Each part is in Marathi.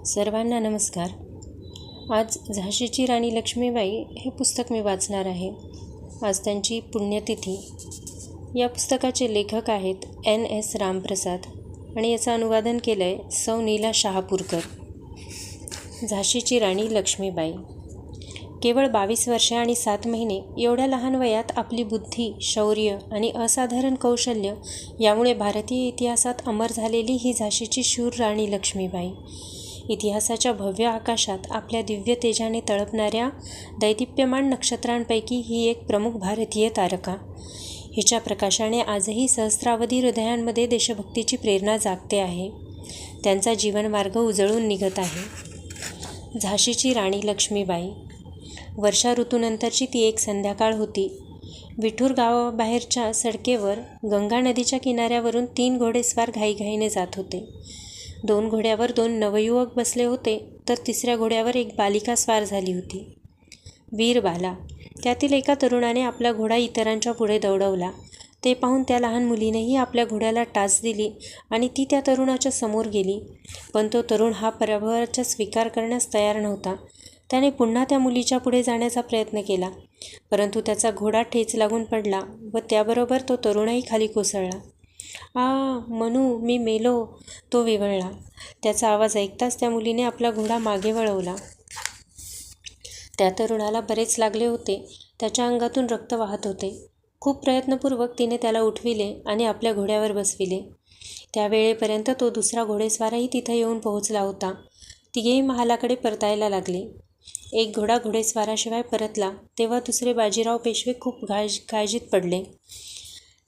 सर्वांना नमस्कार. आज झाशीची राणी लक्ष्मीबाई हे पुस्तक मी वाचणार आहे. आज त्यांची पुण्यतिथी. या पुस्तकाचे लेखक आहेत NS रामप्रसाद आणि याचं अनुवादन केलं आहे सौ नीला शहापूरकर. झाशीची राणी लक्ष्मीबाई. केवळ 22 वर्षे आणि 7 महिने एवढ्या लहान वयात आपली बुद्धी, शौर्य आणि असाधारण कौशल्य यामुळे भारतीय इतिहासात अमर झालेली ही झाशीची शूर राणी लक्ष्मीबाई. इतिहासाच्या भव्य आकाशात आपल्या दिव्य तेजाने तळपणाऱ्या दैदिप्यमान नक्षत्रांपैकी ही एक प्रमुख भारतीय तारका. हिच्या प्रकाशाने आजही सहस्रावधी हृदयांमध्ये देशभक्तीची प्रेरणा जागते आहे. त्यांचा जीवनमार्ग उजळून निघत आहे. झाशीची राणी लक्ष्मीबाई. वर्षा ऋतूनंतरची ती एक संध्याकाळ होती. विठूर गावाबाहेरच्या सडकेवर गंगा नदीच्या किनाऱ्यावरून 3 घोडेस्वार घाईघाईने जात होते. 2 घोड्यावर 2 नवयुवक बसले होते, तर 3ऱ्या घोड्यावर एक बालिका स्वार झाली होती. वीर बाला. त्यातील एका तरुणाने आपला घोडा इतरांच्या पुढे दौडवला. ते पाहून त्या लहान मुलीनेही आपल्या घोड्याला टाच दिली आणि ती त्या तरुणाच्या समोर गेली. पण तो तरुण हा पराभवाचा स्वीकार करण्यास तयार नव्हता. त्याने पुन्हा त्या मुलीच्या पुढे जाण्याचा प्रयत्न केला, परंतु त्याचा घोडा ठेच लागून पडला व त्याबरोबर तो तरुणही खाली कोसळला. मनू, मी मेलो, तो विव्हळला. त्याचा आवाज ऐकताच त्या मुलीने आपला घोडा मागे वळवला. त्या तरुणाला बरेच लागले होते. त्याच्या अंगातून रक्त वाहत होते. खूप प्रयत्नपूर्वक तिने त्याला उठविले आणि आपल्या घोड्यावर बसविले. त्या वेळेपर्यंत तो दुसरा घोडेस्वारही तिथे येऊन पोहोचला होता. तिघेही महालाकडे परतायला लागले. एक घोडा घोडेस्वाराशिवाय परतला तेव्हा दुसरे बाजीराव पेशवे खूप काळजीत पडले.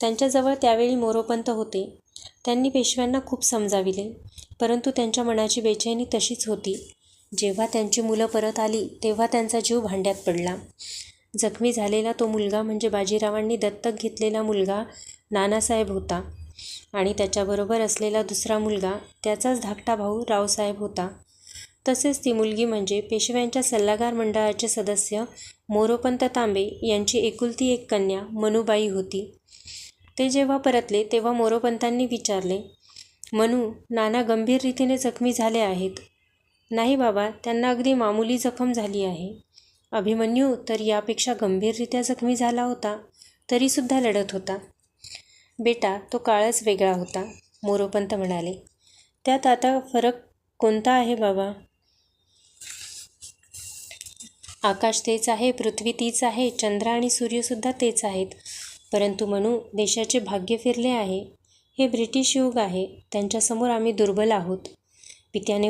त्यांच्याजवळ त्यावेळी मोरोपंत होते. त्यांनी पेशव्यांना खूप समजाविले, परंतु त्यांच्या मनाची बेचैनी तशीच होती. जेव्हा त्यांची मुलं परत आली तेव्हा त्यांचा जीव भांड्यात पडला. जखमी झालेला तो मुलगा म्हणजे बाजीरावांनी दत्तक घेतलेला मुलगा नानासाहेब होता आणि त्याच्याबरोबर असलेला दुसरा मुलगा त्याचाच धाकटा भाऊ रावसाहेब होता. तसेच ती मुलगी म्हणजे पेशव्यांच्या सल्लागार मंडळाचे सदस्य मोरोपंत तांबे यांची एकुलती एक कन्या मनूबाई होती. ते जेव्हा परतले तेव्हा मोरोपंतांनी विचारले, मनू, नाना गंभीर रीतीने जखमी झाले आहेत? नाही बाबा, त्यांना अगदी मामूली जखम झाली आहे. अभिमन्यू तर यापेक्षा गंभीररित्या जखमी झाला होता, तरीसुद्धा लढत होता. बेटा, तो काळच वेगळा होता, मोरोपंत म्हणाले. त्यात आता फरक कोणता आहे बाबा? आकाश तेच आहे, पृथ्वी तीच आहे, चंद्र आणि सूर्यसुद्धा तेच आहेत. परंतु मनू, देशाचे भाग्य फिरले आहे. हे ब्रिटिश युग आहे. त्यांच्यासमोर आम्ही दुर्बल आहोत. पित्याने